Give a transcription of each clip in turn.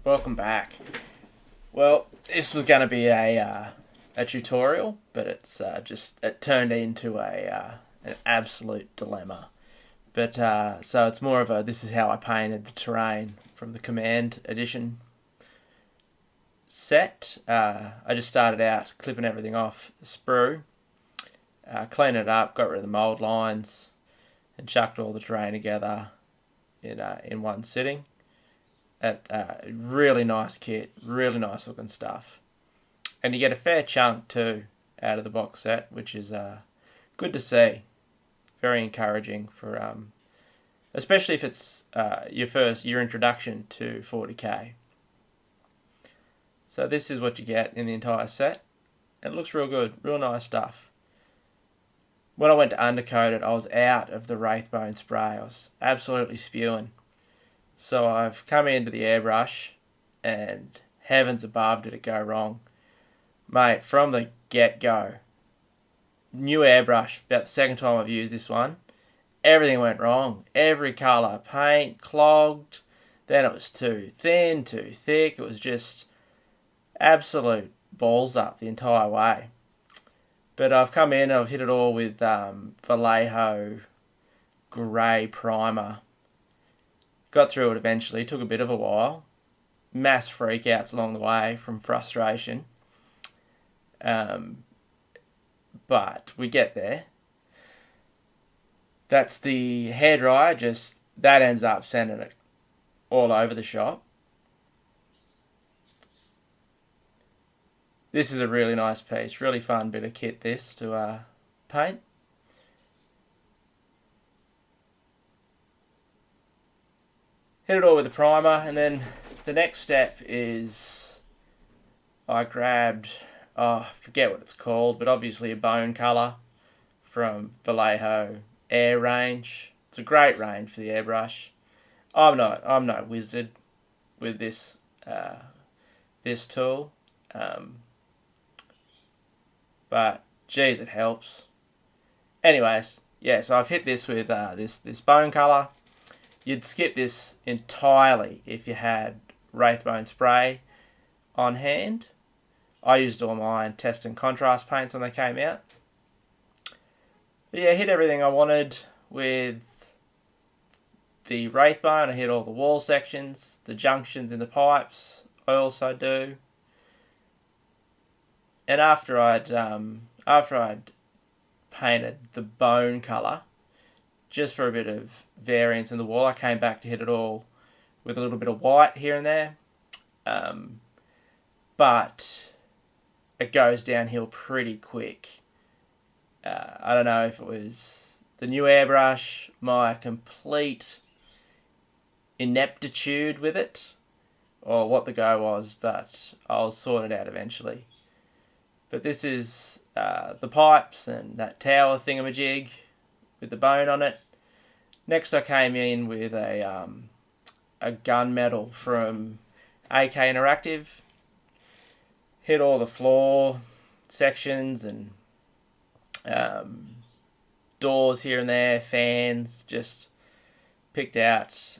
Welcome back. Well, this was going to be a tutorial, but it turned into an absolute dilemma. But so it's more of a this is how I painted the terrain from the Command Edition set. I just started out clipping everything off the sprue, cleaned it up, got rid of the mould lines, and chucked all the terrain together in one sitting. Really nice kit, really nice looking stuff, and you get a fair chunk too out of the box set, which is good to see. Very encouraging for especially if it's your introduction to 40k. So this is what you get in the entire set. It looks real good, real nice stuff. When I went to undercoat it, I was out of the Wraithbone spray. I was absolutely spewing. So I've come into the airbrush, and heavens above did it go wrong. Mate, from the get-go, new airbrush, about the second time I've used this one, everything went wrong. Every colour, paint, clogged, then it was too thin, too thick. It was just absolute balls up the entire way. But I've come in, I've hit it all with Vallejo grey primer. Got through it eventually, took a bit of a while. Mass freakouts along the way from frustration. But we get there. That's the hairdryer, just that ends up sending it all over the shop. This is a really nice piece, really fun bit of kit this to paint. Hit it all with the primer, and then the next step is I grabbed, I forget what it's called, but obviously a bone colour from Vallejo Air range. It's a great range for the airbrush. I'm no wizard with this this tool, but geez, it helps. Anyways, yeah, so I've hit this with this bone colour. You'd skip this entirely if you had Wraithbone spray on hand. I used all mine test and contrast paints when they came out. But yeah, hit everything I wanted with the Wraithbone. I hit all the wall sections, the junctions in the pipes I also do. And after I'd painted the bone colour, just for a bit of variance in the wall, I came back to hit it all with a little bit of white here and there. But it goes downhill pretty quick. I don't know if it was the new airbrush, my complete ineptitude with it, or what the go was, but I'll sort it out eventually. But this is the pipes and that tower thingamajig with the bone on it. Next I came in with a gunmetal from AK Interactive. Hit all the floor sections and doors here and there, fans, just picked out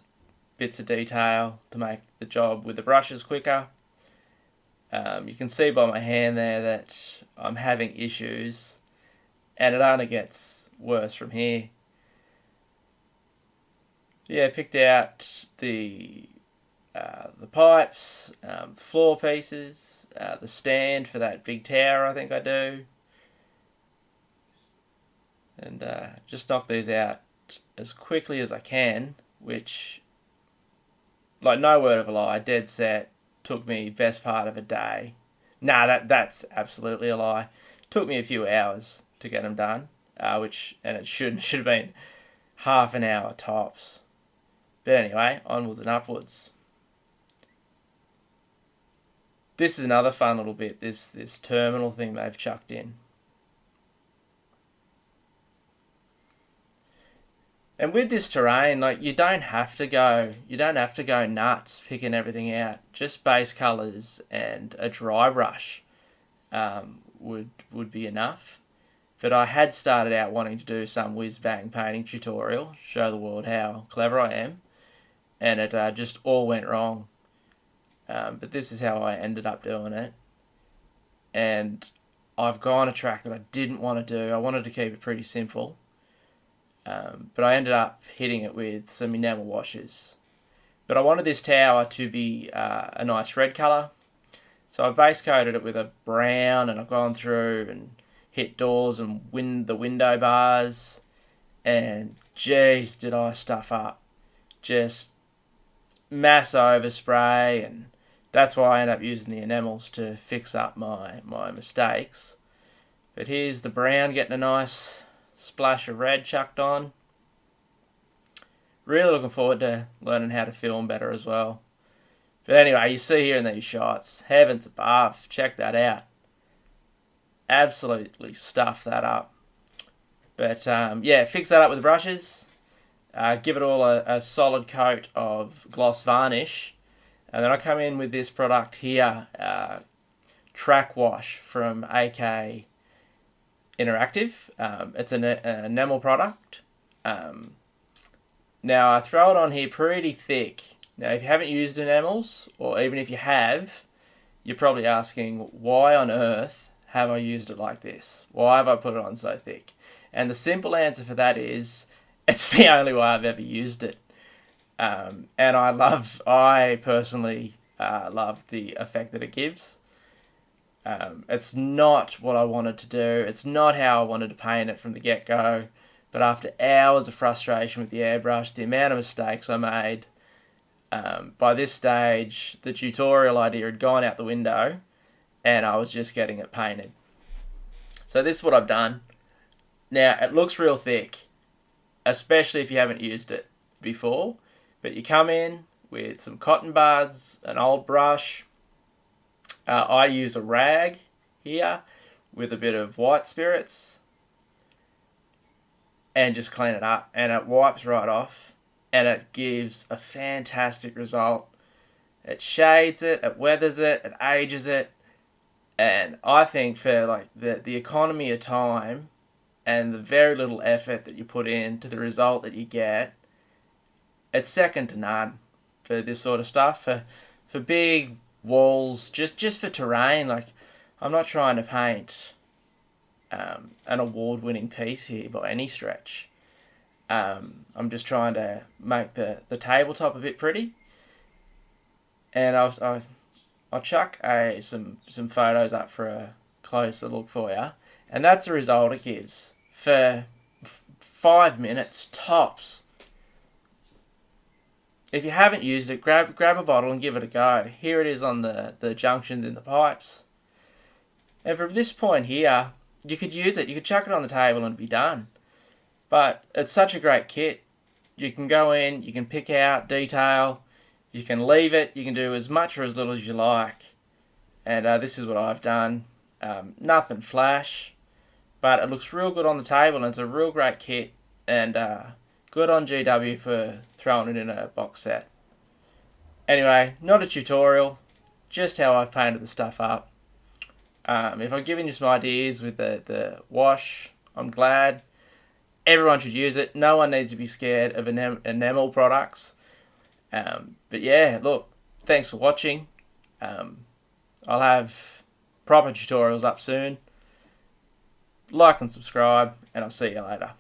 bits of detail to make the job with the brushes quicker. You can see by my hand there that I'm having issues, and it only gets worse from here. Yeah, picked out the pipes, the floor pieces, the stand for that big tower I think I do, and just knock these out as quickly as I can, which, like, no word of a lie, dead set, took me best part of a day. That's absolutely a lie. Took me a few hours to get them done, and it should have been half an hour tops. But anyway, onwards and upwards. This is another fun little bit, this terminal thing they've chucked in. And with this terrain, like, you don't have to go nuts picking everything out. Just base colours and a dry brush would be enough. But I had started out wanting to do some whiz-bang painting tutorial, show the world how clever I am, and it just all went wrong. but this is how I ended up doing it. And I've gone a track that I didn't want to do. I wanted to keep it pretty simple. But I ended up hitting it with some enamel washes. But I wanted this tower to be a nice red colour. So I've base coated it with a brown, and I've gone through and hit doors and the window bars. And geez, did I stuff up. Just mass overspray, and that's why I end up using the enamels to fix up my mistakes. But here's the brown getting a nice splash of red chucked on. Really looking forward to learning how to film better as well. But anyway, you see here in these shots, heavens above, check that out. Absolutely stuff that up. But yeah, fix that up with the brushes. Give it all a solid coat of gloss varnish. And then I come in with this product here, Track Wash from AK Interactive. It's an enamel product. Now I throw it on here pretty thick. Now if you haven't used enamels, or even if you have, you're probably asking, why on earth have I used it like this? Why have I put it on so thick? And the simple answer for that is, it's the only way I've ever used it. And I personally love the effect that it gives. It's not what I wanted to do. It's not how I wanted to paint it from the get-go. But after hours of frustration with the airbrush, the amount of mistakes I made, by this stage, the tutorial idea had gone out the window, and I was just getting it painted. So this is what I've done. Now, it looks real thick, especially if you haven't used it before. But you come in with some cotton buds, an old brush. I use a rag here with a bit of white spirits, and just clean it up, and it wipes right off, and it gives a fantastic result. It shades it, it weathers it, it ages it, and I think for like the economy of time and the very little effort that you put into the result that you get, it's second to none for this sort of stuff. For big walls, just for terrain, like I'm not trying to paint an award-winning piece here by any stretch. I'm just trying to make the tabletop a bit pretty, and I'll chuck some photos up for a closer look for you, and that's the result it gives for 5 minutes tops. If you haven't used it, grab a bottle and give it a go. Here it is on the junctions in the pipes, and from this point here, you could use it. You could chuck it on the table and be done. But it's such a great kit. You can go in, you can pick out detail, you can leave it, you can do as much or as little as you like. And this is what I've done. Nothing flash, but it looks real good on the table, and it's a real great kit. And good on GW for throwing it in a box set. Anyway, not a tutorial, just how I've painted the stuff up. If I've given you some ideas with the wash, I'm glad. Everyone should use it. No one needs to be scared of enamel products. But yeah, look, thanks for watching. I'll have proper tutorials up soon. Like and subscribe, and I'll see you later.